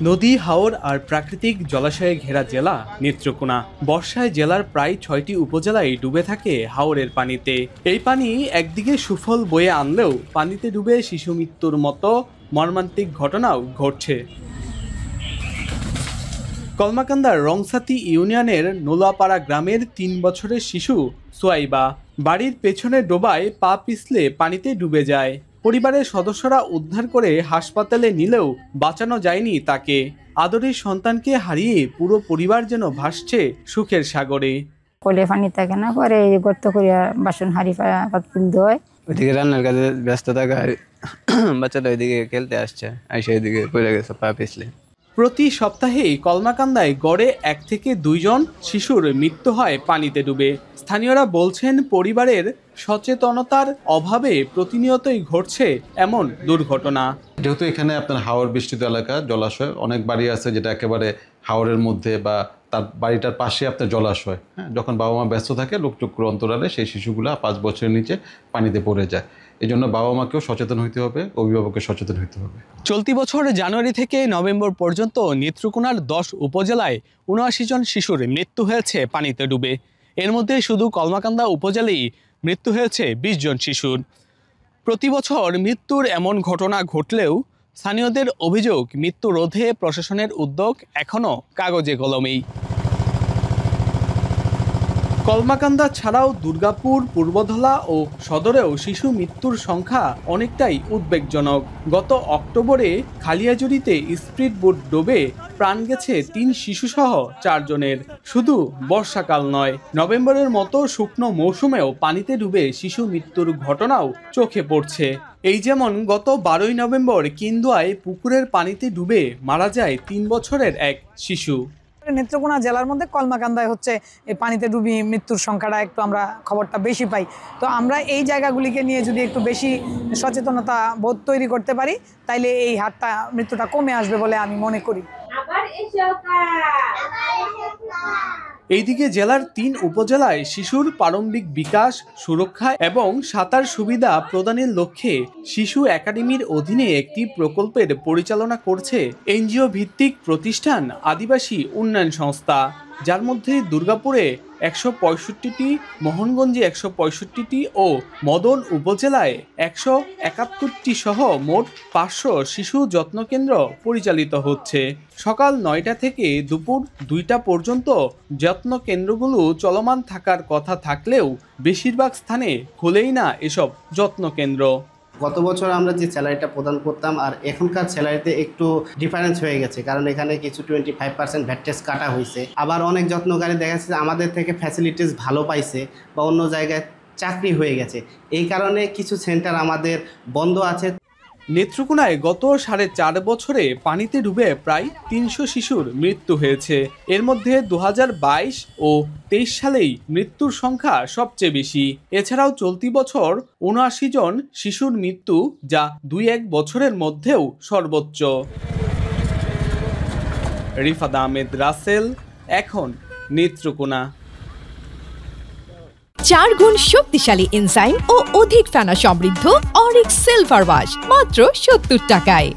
নদী, হাওর আর প্রাকৃতিক জলাশয়ে ঘেরা জেলা নেত্রকোনা। বর্ষায় জেলার প্রায় ৬টি উপজেলায় ডুবে থাকে হাওরের পানিতে। এই পানি একদিকে সুফল বয়ে আনলেও পানিতে ডুবে শিশু মৃত্যুর মতো মর্মান্তিক ঘটনাও ঘটছে। কলমাকান্দার রংসাতি ইউনিয়নের নোলাপাড়া গ্রামের ৩ বছরের শিশু সোয়াইবা বাড়ির পেছনে ডোবায় পা পিছলে পানিতে ডুবে যায়। পরিবারের সদস্যরা উদ্ধার করে হাসপাতালে নিলেও বাঁচানো যায়নি তাকে। আদরের সন্তানকে হারিয়ে পুরো পরিবার যেন ভাসছে সুখের সাগরে। কোলে পানি থাকে না, পরে গর্ত করিয়া বাসন হাঁড়ি পাতিল ধোয়। ওইদিকে রান্নার কাজে ব্যস্ত থাকা, বাচ্চাটা ওইদিকে খেলতে আসছে, আইসা ওইদিকে পড়ে গেছে পা পিছলে। প্রতি সপ্তাহেই কলমাকান্দায় গড়ে ১ থেকে ২ জন শিশুর মৃত্যু হয় পানিতে ডুবে। স্থানীয়রা বলছেন, পরিবারের সচেতনতার অভাবে প্রতিনিয়তই ঘটছে এমন দুর্ঘটনা। যেহেতু এখানে আপনার হাওর বিস্তৃত এলাকা, জলাশয় অনেক বাড়ি আছে যেটা একেবারে হাওরের মধ্যে বা তার বাড়িটার পাশে আপনার জলাশয়। যখন বাবা মা ব্যস্ত থাকে, লোকচক্ষুর অন্তরালে সেই শিশুগুলা ৫ বছরের নিচে পানিতে পড়ে যায়। এই জন্য বাবা মাকেও সচেতন হইতে হবে, অভিভাবককে সচেতন হইতে হবে। চলতি বছর জানুয়ারি থেকে নভেম্বর পর্যন্ত নেত্রকোনার ১০ উপজেলায় ৭৯ জন শিশুর মৃত্যু হয়েছে পানিতে ডুবে। এর মধ্যে শুধু কলমাকান্দা উপজেলায় মৃত্যু হয়েছে ২০ জন শিশুর। প্রতি বছর মৃত্যুর এমন ঘটনা ঘটলেও স্থানীয়দের অভিযোগ, মৃত্যু রোধে প্রশাসনের উদ্যোগ এখনও কাগজে কলমেই। কলমাকান্দা ছাড়াও দুর্গাপুর, পূর্বধলা ও সদরেও শিশু মৃত্যুর সংখ্যা অনেকটাই উদ্বেগজনক। গত অক্টোবরে খালিয়াজুড়িতে স্পিডবোট ডুবে প্রাণ গেছে ৩ শিশুসহ ৪ জনের। শুধু বর্ষাকাল নয়, নভেম্বরের মতো শুকনো মৌসুমেও পানিতে ডুবে শিশু মৃত্যুর ঘটনাও চোখে পড়ছে। এই যেমন গত ১২ই নভেম্বর কেন্দুয়ায় পুকুরের পানিতে ডুবে মারা যায় ৩ বছরের এক শিশু। নেত্রকোনা জেলার মধ্যে কলমাকান্দায় হচ্ছে এই পানিতে ডুবি মৃত্যুর সংখ্যাটা একটু আমরা খবরটা বেশি পাই। তো আমরা এই জায়গাগুলিকে নিয়ে যদি একটু বেশি সচেতনতা বোধ তৈরি করতে পারি, তাইলে এই হারটা মৃত্যুটা কমে আসবে বলে আমি মনে করি। এইদিকে জেলার ৩ উপজেলায় শিশুর প্রারম্ভিক বিকাশ, সুরক্ষা এবং সাঁতার সুবিধা প্রদানের লক্ষ্যে শিশু একাডেমির অধীনে একটি প্রকল্পের পরিচালনা করছে এনজিও ভিত্তিক প্রতিষ্ঠান আদিবাসী উন্নয়ন সংস্থা, যার মধ্যে দুর্গাপুরে ১৬৫টি, মোহনগঞ্জে ১৬৫টি ও মদন উপজেলায় ১৭১টি সহ মোট ৫০০ শিশু যত্নকেন্দ্র পরিচালিত হচ্ছে। সকাল ৯টা থেকে দুপুর ২টা পর্যন্ত যত্নকেন্দ্রগুলো চলমান থাকার কথা থাকলেও বেশিরভাগ স্থানে খোলেই না এসব যত্নকেন্দ্র। গত বছর আমরা যে স্যালারিটা প্রদান করতাম আর এখনকার স্যালারিতে একটু ডিফারেন্স হয়ে গেছে, কারণ এখানে কিছু 25% ভ্যাট ট্যাক্স কাটা হয়েছে। আবার অনেক যত্নকারী দেখা যাচ্ছে আমাদের থেকে ফ্যাসিলিটিস ভালো পাইছে বা অন্য জায়গায় চাকরি হয়ে গেছে, এই কারণে কিছু সেন্টার আমাদের বন্ধ আছে। নেত্রকোনায় গত ৪.৫ বছরে পানিতে ডুবে প্রায় ৩০০ শিশুর মৃত্যু হয়েছে। এর মধ্যে ২০২২ ও ২৩ সালেই মৃত্যুর সংখ্যা সবচেয়ে বেশি। এছাড়াও চলতি বছর ৭৯ জন শিশুর মৃত্যু, যা ২-১ বছরের মধ্যেও সর্বোচ্চ। রিফাত আহমেদ রাসেল, এখন নেত্রকোনা। ৪ গুণ শক্তিশালী এনজাইম ও অধিক ফেনা সমৃদ্ধ অরিক সিলভার ওয়াশ মাত্র ৭০ টাকায়।